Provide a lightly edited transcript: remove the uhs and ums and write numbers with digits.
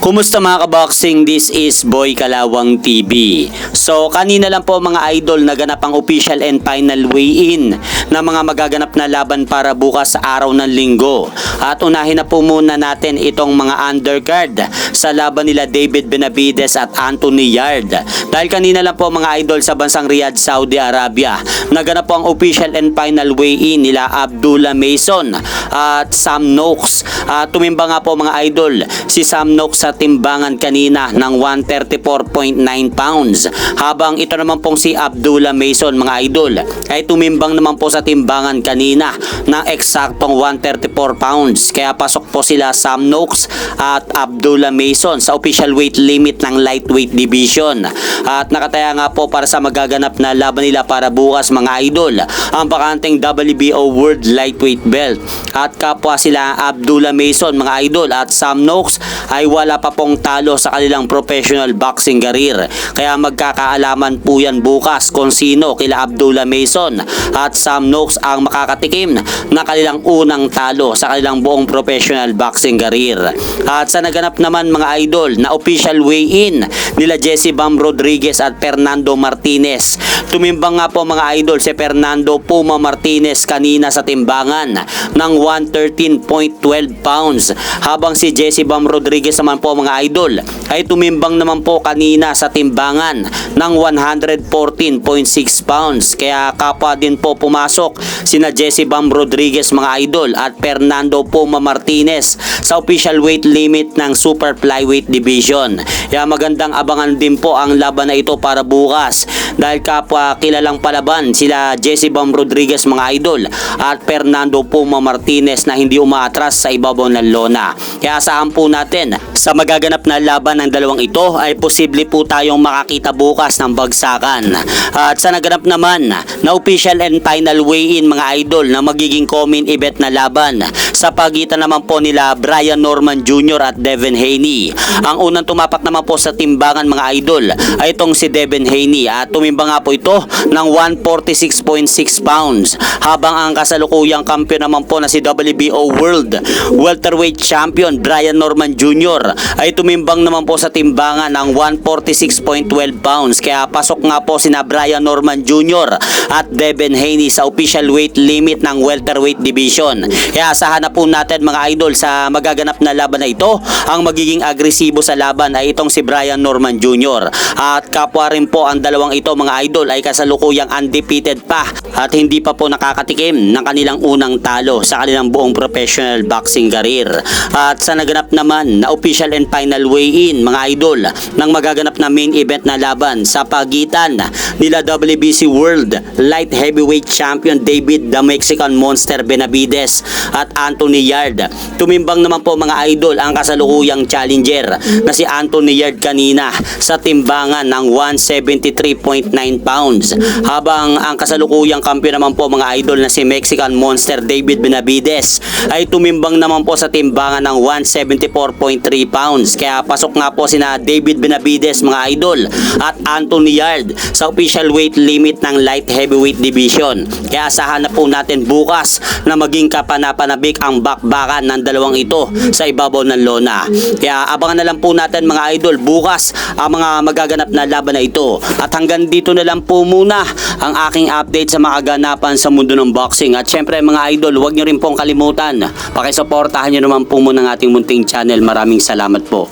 Kumusta mga kaboxing? This is Boy Kalawang TV. So kanina lang po mga idol naganap ang official and final weigh-in na mga magaganap na laban para bukas sa araw ng linggo. At unahin na po muna natin itong mga undercard sa laban nila David Benavides at Anthony Yarde. Dahil kanina lang po mga idol sa bansang Riyadh, Saudi Arabia, naganap po ang official and final weigh-in nila Abdullah Mason at Sam Noakes. Tumimba nga po mga idol si Sam Noakes sa timbangan kanina ng 134.9 pounds. Habang ito naman pong si Abdullah Mason mga idol ay tumimbang naman po sa timbangan kanina ng eksaktong 134 pounds. Kaya pasok po sila Sam Noakes at Abdullah Mason sa official weight limit ng lightweight division. At nakataya nga po para sa magaganap na laban nila para bukas mga idol ang bakanteng WBO World Lightweight Belt. At kapwa sila Abdullah Mason mga idol at Sam Noakes ay wala pa pong talo sa kanilang professional boxing career. Kaya magkakaalaman po yan bukas kung sino kila Abdullah Mason at Sam Noakes ang makakatikim na kanilang unang talo sa kanilang buong professional boxing career. At sa naganap naman mga idol na official weigh-in nila Jesse Bam Rodriguez at Fernando Martinez. Tumimbang nga po mga idol si Fernando Puma Martinez kanina sa timbangan ng 113.12 pounds. Habang si Jesse Bam Rodriguez naman po mga idol ay tumimbang naman po kanina sa timbangan ng 114.6 pounds. Kaya kapwa din po pumasok sina Jesse Bam Rodriguez mga idol at Fernando Puma Martinez sa official weight limit ng super flyweight division. Kaya magandang abangan din po ang laban na ito para bukas dahil kapwa kilalang palaban sila Jesse Bam Rodriguez mga idol at Fernando Puma Martinez na hindi umaatras sa ibabaw ng lona. Kaya asahan po natin sa magaganap na laban ng dalawang ito ay posible po tayong makakita bukas ng bagsakan. At sa naganap naman na official and final weigh-in mga idol na magiging co-main event na laban sa pagitan naman po nila Brian Norman Jr. at Devin Haney. Ang unang tumapak naman po sa timbangan mga idol ay itong si Devin Haney at tumimbang nga po ito ng 146.6 pounds. Habang ang kasalukuyang kampiyon naman po na si WBO World Welterweight Champion Brian Norman Jr. ay tumimbang naman po sa timbangan ng 146.12 pounds. Kaya pasok nga po sina Brian Norman Jr. at Devin Haney sa official weight limit ng welterweight division. Kaya asahan na po natin mga idol sa magaganap na laban na ito. Ang magiging agresibo sa laban ay itong si Brian Norman Jr. At kapwa rin po ang dalawang ito mga idol ay kasalukuyang undefeated pa at hindi pa po nakakatikim ng kanilang unang talo sa kanilang buong professional boxing career. At sa naganap naman na official and final weigh-in mga idol ng magaganap na main event na laban sa pagitan nila WBC World Light Heavyweight Champion David the Mexican Monster Benavides at Anthony Yarde. Tumimbang naman po mga idol ang kasalukuyang challenger na si Anthony Yarde kanina sa timbangan ng 173.9 pounds. Habang ang kasalukuyang kampiyon naman po mga idol na si Mexican Monster David Benavides ay tumimbang naman po sa timbangan ng 174.3 pounds. Kaya pasok nga po sina David Benavides mga idol at Anthony Yarde sa official weight limit ng light heavyweight division. Kaya asahan na po natin bukas na maging kapanapanabik ang bakbakan ng dalawang ito sa ibabaw ng lona. Kaya abangan na lang po natin mga idol bukas ang mga magaganap na laban na ito. At hanggang dito na lang po muna ang aking update sa mga ganapan sa mundo ng boxing. At syempre mga idol, huwag nyo rin pong kalimutan, pakisuportahan nyo naman po muna ng ating munting channel. Maraming salamat po.